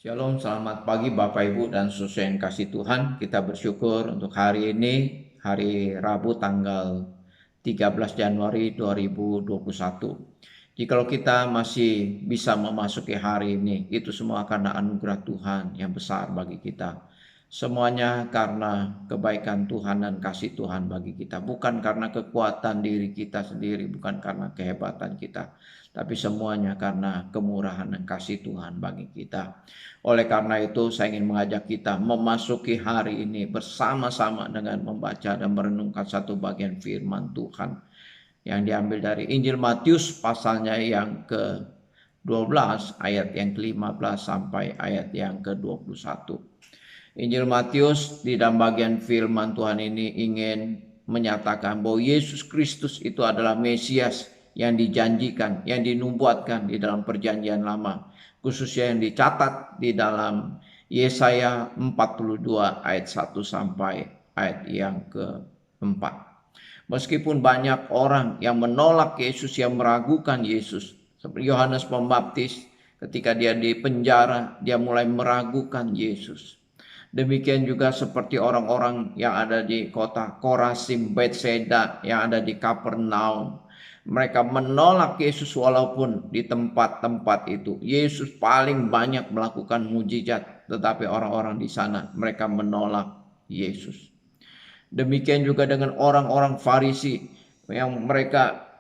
Shalom, selamat pagi Bapak Ibu dan saudara yang kasih Tuhan. Kita bersyukur untuk hari ini, hari Rabu tanggal 13 Januari 2021. Jikalau kita masih bisa memasuki hari ini, itu semua karena anugerah Tuhan yang besar bagi kita. Semuanya karena kebaikan Tuhan dan kasih Tuhan bagi kita. Bukan karena kekuatan diri kita sendiri, bukan karena kehebatan kita. Tapi semuanya karena kemurahan dan kasih Tuhan bagi kita. Oleh karena itu saya ingin mengajak kita memasuki hari ini bersama-sama dengan membaca dan merenungkan satu bagian firman Tuhan yang diambil dari Injil Matius pasalnya yang ke-12 ayat yang ke-15 sampai ayat yang ke-21. Injil Matius di dalam bagian firman Tuhan ini ingin menyatakan bahwa Yesus Kristus itu adalah Mesias yang dijanjikan, yang dinubuatkan di dalam perjanjian lama, khususnya yang dicatat di dalam Yesaya 42 ayat 1 sampai ayat yang ke-4. Meskipun banyak orang yang menolak Yesus, yang meragukan Yesus, seperti Yohanes Pembaptis ketika dia di penjara, dia mulai meragukan Yesus. Demikian juga seperti orang-orang yang ada di kota Korasim, Bethsaida, yang ada di Kapernaum. Mereka menolak Yesus walaupun di tempat-tempat itu Yesus paling banyak melakukan mujizat, tetapi orang-orang di sana mereka menolak Yesus. Demikian juga dengan orang-orang Farisi yang mereka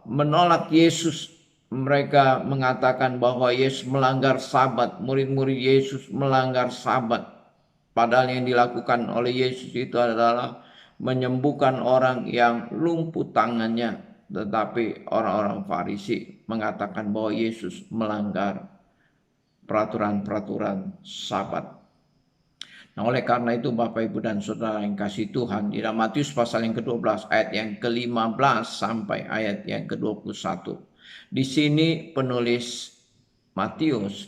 menolak Yesus. Mereka mengatakan bahwa Yesus melanggar Sabat, murid-murid Yesus melanggar Sabat. Padahal yang dilakukan oleh Yesus itu adalah menyembuhkan orang yang lumpuh tangannya. Tetapi orang-orang Farisi mengatakan bahwa Yesus melanggar peraturan-peraturan Sabat. Nah, oleh karena itu Bapak Ibu dan Saudara yang kasih Tuhan, di dalam Matius pasal yang ke-12 ayat yang ke-15 sampai ayat yang ke-21. Di sini penulis Matius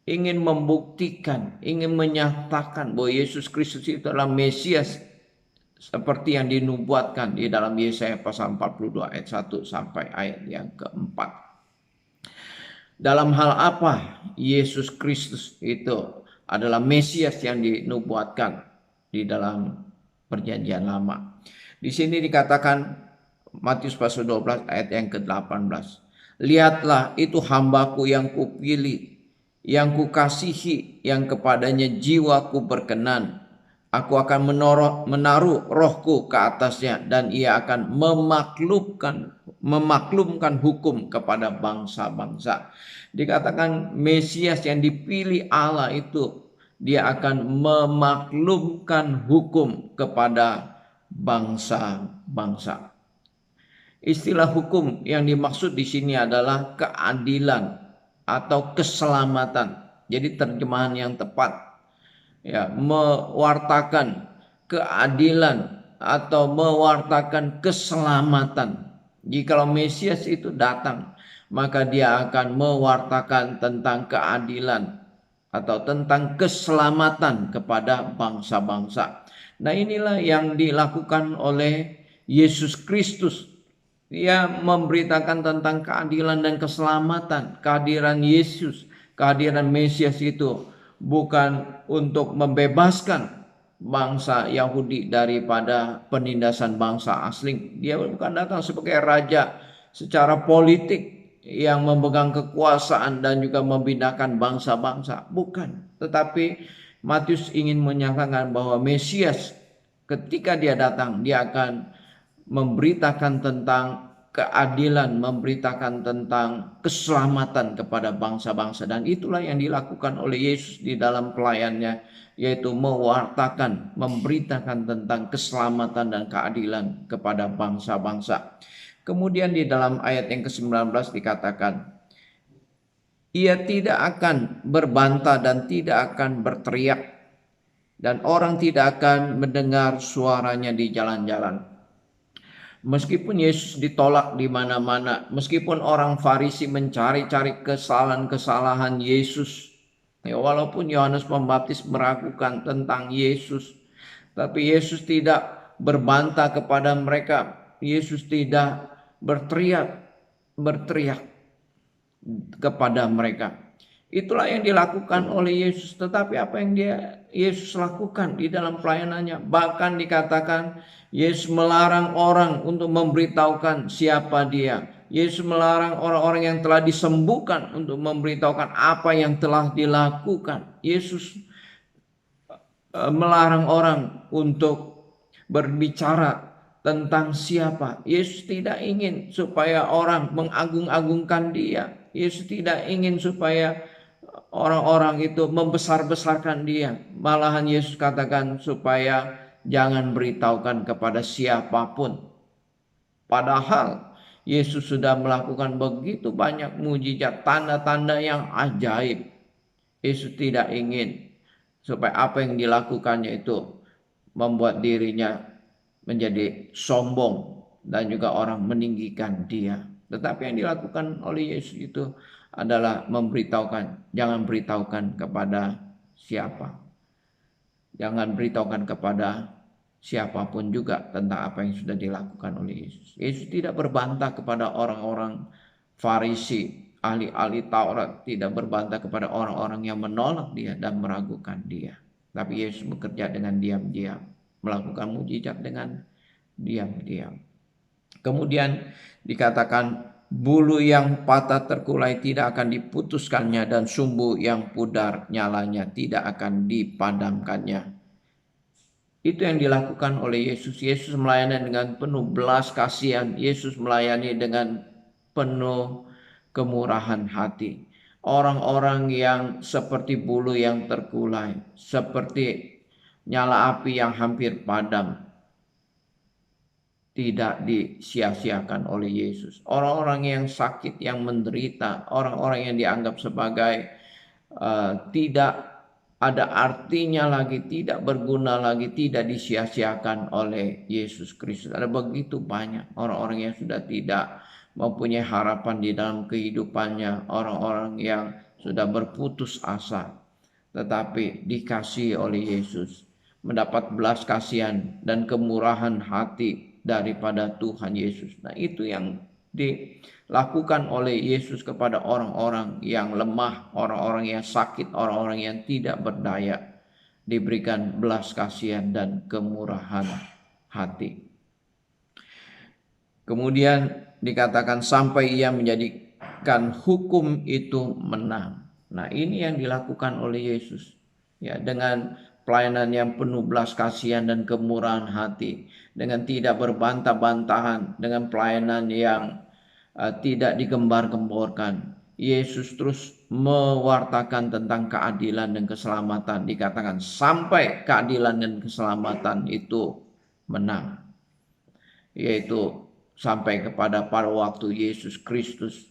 ingin membuktikan, ingin menyatakan bahwa Yesus Kristus itu adalah Mesias seperti yang dinubuatkan di dalam Yesaya pasal 42 ayat 1 sampai ayat yang ke-4. Dalam hal apa Yesus Kristus itu adalah Mesias yang dinubuatkan di dalam perjanjian lama. Di sini dikatakan Matius pasal 12 ayat yang ke-18. Lihatlah itu hambaku yang kupilih, yang kukasihi, yang kepadanya jiwaku berkenan. Aku akan menaruh rohku ke atasnya dan ia akan memaklumkan hukum kepada bangsa-bangsa. Dikatakan Mesias yang dipilih Allah itu dia akan memaklumkan hukum kepada bangsa-bangsa. Istilah hukum yang dimaksud di sini adalah keadilan atau keselamatan. Jadi terjemahan yang tepat ya, mewartakan keadilan atau mewartakan keselamatan. Jikalau Mesias itu datang, maka dia akan mewartakan tentang keadilan atau tentang keselamatan kepada bangsa-bangsa. Nah, inilah yang dilakukan oleh Yesus Kristus. Dia memberitakan tentang keadilan dan keselamatan. Kehadiran Yesus, kehadiran Mesias itu bukan untuk membebaskan bangsa Yahudi daripada penindasan bangsa asing. Dia bukan datang sebagai raja secara politik yang memegang kekuasaan dan juga membinakan bangsa-bangsa. Bukan. Tetapi Matius ingin menyatakan bahwa Mesias ketika dia datang, dia akan memberitakan tentang keadilan, memberitakan tentang keselamatan kepada bangsa-bangsa. Dan itulah yang dilakukan oleh Yesus di dalam pelayannya, yaitu mewartakan, memberitakan tentang keselamatan dan keadilan kepada bangsa-bangsa. Kemudian di dalam ayat yang ke-19 dikatakan, ia tidak akan berbantah dan tidak akan berteriak, dan orang tidak akan mendengar suaranya di jalan-jalan. Meskipun Yesus ditolak di mana-mana, meskipun orang Farisi mencari-cari kesalahan-kesalahan Yesus, ya, walaupun Yohanes Pembaptis meragukan tentang Yesus, tapi Yesus tidak berbantah kepada mereka. Yesus tidak berteriak kepada mereka. Itulah yang dilakukan oleh Yesus. Tetapi apa yang Yesus lakukan di dalam pelayanannya? Bahkan dikatakan Yesus melarang orang untuk memberitahukan siapa dia. Yesus melarang orang-orang yang telah disembuhkan untuk memberitahukan apa yang telah dilakukan. Yesus melarang orang untuk berbicara tentang siapa. Yesus tidak ingin supaya orang mengagung-agungkan dia. Yesus tidak ingin supaya orang-orang itu membesar-besarkan dia. Malahan Yesus katakan supaya jangan beritahukan kepada siapapun. Padahal Yesus sudah melakukan begitu banyak mujizat, tanda-tanda yang ajaib. Yesus tidak ingin supaya apa yang dilakukannya itu membuat dirinya menjadi sombong dan juga orang meninggikan dia. Tetapi yang dilakukan oleh Yesus itu adalah memberitahukan, jangan beritahukan kepada siapa. Jangan beritahukan kepada siapapun juga tentang apa yang sudah dilakukan oleh Yesus. Yesus tidak berbantah kepada orang-orang Farisi, ahli-ahli Taurat, tidak berbantah kepada orang-orang yang menolak dia dan meragukan dia. Tapi Yesus bekerja dengan diam-diam, melakukan mujizat dengan diam-diam. Kemudian dikatakan bulu yang patah terkulai tidak akan diputuskannya dan sumbu yang pudar nyalanya tidak akan dipadamkannya. Itu yang dilakukan oleh Yesus. Yesus melayani dengan penuh belas kasihan. Yesus melayani dengan penuh kemurahan hati. Orang-orang yang seperti bulu yang terkulai, seperti nyala api yang hampir padam, tidak disia-siakan oleh Yesus. Orang-orang yang sakit, yang menderita, orang-orang yang dianggap sebagai tidak ada artinya lagi, tidak berguna lagi, tidak disia-siakan oleh Yesus Kristus. Ada begitu banyak orang-orang yang sudah tidak mempunyai harapan di dalam kehidupannya, orang-orang yang sudah berputus asa, tetapi dikasihi oleh Yesus, mendapat belas kasihan dan kemurahan hati daripada Tuhan Yesus. Nah, itu yang dilakukan oleh Yesus kepada orang-orang yang lemah, orang-orang yang sakit, orang-orang yang tidak berdaya, diberikan belas kasihan dan kemurahan hati. Kemudian dikatakan sampai ia menjadikan hukum itu menang. Nah, ini yang dilakukan oleh Yesus. Ya, dengan pelayanan yang penuh belas kasihan dan kemurahan hati, dengan tidak berbantah-bantahan, dengan pelayanan yang tidak digembar-gemborkan. Yesus terus mewartakan tentang keadilan dan keselamatan. Dikatakan sampai keadilan dan keselamatan itu menang. Yaitu sampai kepada pada waktu Yesus Kristus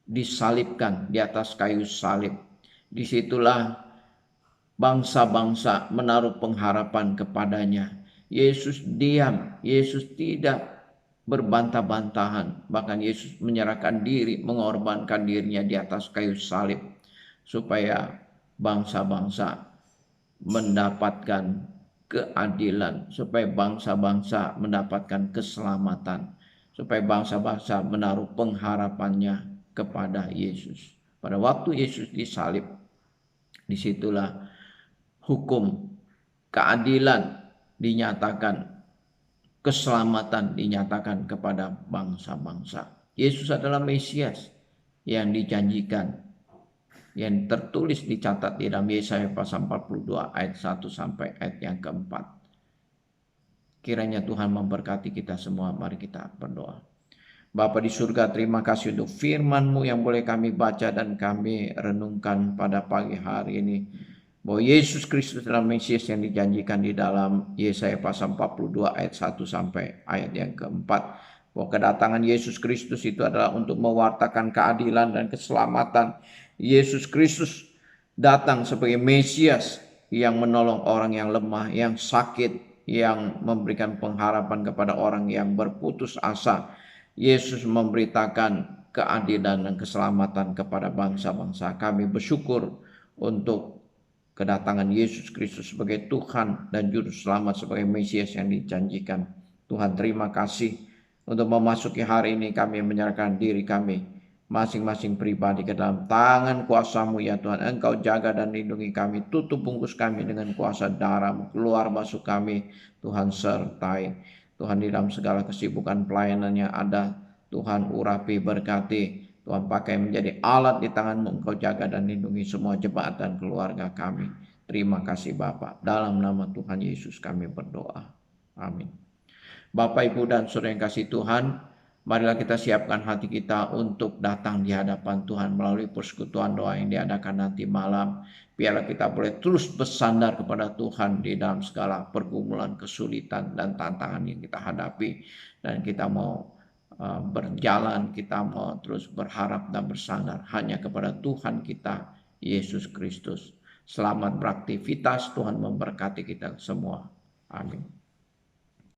disalibkan di atas kayu salib. Disitulah bangsa-bangsa menaruh pengharapan kepadanya. Yesus diam, Yesus tidak berbantah-bantahan. Bahkan Yesus menyerahkan diri, mengorbankan dirinya di atas kayu salib supaya bangsa-bangsa mendapatkan keadilan, supaya bangsa-bangsa mendapatkan keselamatan, supaya bangsa-bangsa menaruh pengharapannya kepada Yesus. Pada waktu Yesus disalib, disitulah hukum, keadilan dinyatakan, keselamatan dinyatakan kepada bangsa-bangsa. Yesus adalah Mesias yang dijanjikan, yang tertulis dicatat di dalam Yesaya pasal 42 ayat 1 sampai ayat yang keempat. Kiranya Tuhan memberkati kita semua. Mari kita berdoa. Bapa di surga, terima kasih untuk firman-Mu yang boleh kami baca dan kami renungkan pada pagi hari ini. Bahwa Yesus Kristus adalah Mesias yang dijanjikan di dalam Yesaya pasal 42 ayat 1 sampai ayat yang keempat. Bahwa kedatangan Yesus Kristus itu adalah untuk mewartakan keadilan dan keselamatan. Yesus Kristus datang sebagai Mesias yang menolong orang yang lemah, yang sakit, yang memberikan pengharapan kepada orang yang berputus asa. Yesus memberitakan keadilan dan keselamatan kepada bangsa-bangsa. Kami bersyukur untuk kedatangan Yesus Kristus sebagai Tuhan dan Juru Selamat, sebagai Mesias yang dijanjikan. Tuhan, terima kasih untuk memasuki hari ini kami menyerahkan diri kami masing-masing pribadi ke dalam tangan kuasa-Mu ya Tuhan. Engkau jaga dan lindungi kami, tutup bungkus kami dengan kuasa darah-Mu, keluar masuk kami Tuhan sertai. Tuhan di dalam segala kesibukan pelayanan yang ada, Tuhan urapi, berkati, Tuhan pakai menjadi alat di tangan-Mu, Engkau jaga dan lindungi semua jemaat dan keluarga kami. Terima kasih Bapa, dalam nama Tuhan Yesus kami berdoa, amin. Bapak, Ibu, dan Saudara yang kasih Tuhan, marilah kita siapkan hati kita untuk datang di hadapan Tuhan melalui persekutuan doa yang diadakan nanti malam. Biarlah kita boleh terus bersandar kepada Tuhan di dalam segala pergumulan, kesulitan, dan tantangan yang kita hadapi. Dan kita mau berjalan, kita mau terus berharap dan bersandar hanya kepada Tuhan kita, Yesus Kristus. Selamat beraktivitas, Tuhan memberkati kita semua. Amin.